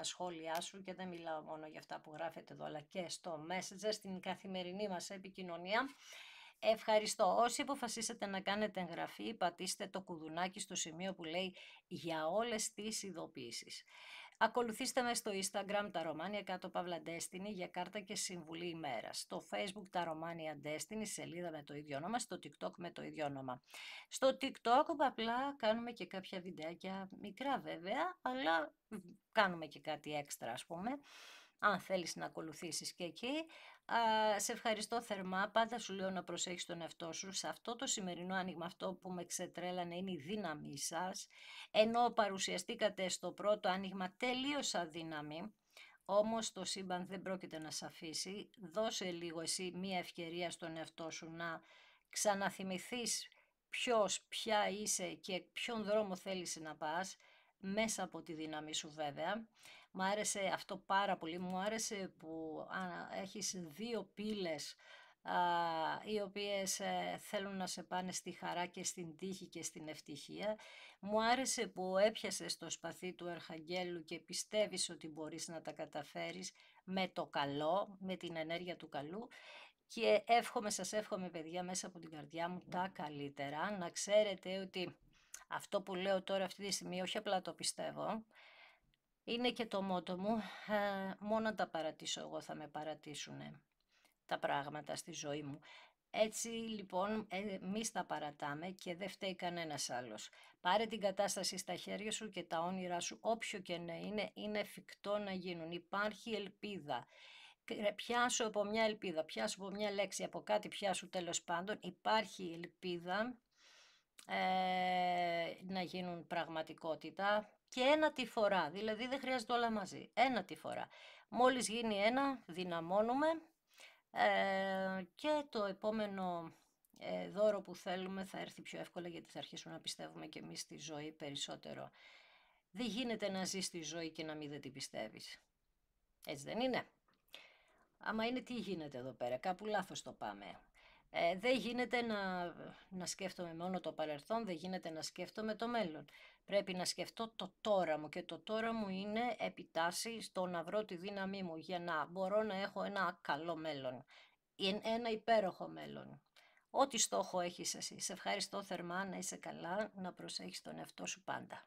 σχόλιά σου, και δεν μιλάω μόνο για αυτά που γράφετε εδώ αλλά και στο Messenger, στην καθημερινή μας επικοινωνία. Ευχαριστώ. Όσοι αποφασίσετε να κάνετε εγγραφή, πατήστε το κουδουνάκι στο σημείο που λέει για όλες τις ειδοποιήσεις. Ακολουθήστε με στο Instagram τα Romania κάτω παύλα Destiny για κάρτα και συμβουλή ημέρας. Στο Facebook τα Romania Destiny, σελίδα με το ίδιο όνομα, στο TikTok με το ίδιο όνομα. Στο TikTok απλά κάνουμε και κάποια βιντεάκια, μικρά βέβαια, αλλά κάνουμε και κάτι έξτρα ας πούμε. Αν θέλεις να ακολουθήσεις και εκεί. Σε ευχαριστώ θερμά. Πάντα σου λέω να προσέχεις τον εαυτό σου. Σε αυτό το σημερινό άνοιγμα, αυτό που με ξετρέλανε είναι η δύναμή σας. Ενώ παρουσιαστήκατε στο πρώτο άνοιγμα τελείως αδύναμη, όμως το σύμπαν δεν πρόκειται να σε αφήσει. Δώσε λίγο εσύ μία ευκαιρία στον εαυτό σου να ξαναθυμηθείς ποια είσαι και ποιον δρόμο θέλεις να πας, μέσα από τη δύναμη σου βέβαια. Μου άρεσε αυτό πάρα πολύ, μου άρεσε που έχεις δύο πύλες οι οποίες θέλουν να σε πάνε στη χαρά και στην τύχη και στην ευτυχία. Μου άρεσε που έπιασες το σπαθί του Αρχαγγέλου και πιστεύεις ότι μπορείς να τα καταφέρεις. με το καλό, με την ενέργεια του καλού και σας εύχομαι παιδιά μέσα από την καρδιά μου τα καλύτερα. Να ξέρετε ότι αυτό που λέω τώρα αυτή τη στιγμή όχι απλά το πιστεύω, είναι και το μότο μου, μόνο αν τα παρατήσω εγώ θα με παρατήσουν τα πράγματα στη ζωή μου. Έτσι λοιπόν εμείς τα παρατάμε και δεν φταίει κανένας άλλος. Πάρε την κατάσταση στα χέρια σου και τα όνειρά σου, όποιο και να είναι εφικτό να γίνουν. Υπάρχει ελπίδα. Πιάσου από μια ελπίδα, πιάσου από μια λέξη, από κάτι πιάσου τέλος πάντων. Υπάρχει ελπίδα να γίνουν πραγματικότητα και ένα τη φορά. Δηλαδή δεν χρειάζεται όλα μαζί. Ένα τη φορά. Μόλις γίνει ένα, δυναμώνουμε και το επόμενο δώρο που θέλουμε θα έρθει πιο εύκολα γιατί θα αρχίσουμε να πιστεύουμε και εμείς στη ζωή περισσότερο. Δεν γίνεται να ζεις τη ζωή και να μην δεν την πιστεύεις. Έτσι δεν είναι? Άμα είναι τι γίνεται εδώ πέρα, κάπου λάθος το πάμε. Δεν γίνεται να σκέφτομαι μόνο το παρελθόν, δεν γίνεται να σκέφτομαι το μέλλον. Πρέπει να σκεφτώ το τώρα μου και το τώρα μου είναι επιτάση στο να βρω τη δύναμή μου για να μπορώ να έχω ένα καλό μέλλον, ένα υπέροχο μέλλον. Ό,τι στόχο έχεις εσύ. Σε ευχαριστώ θερμά, να είσαι καλά, να προσέχεις τον εαυτό σου πάντα.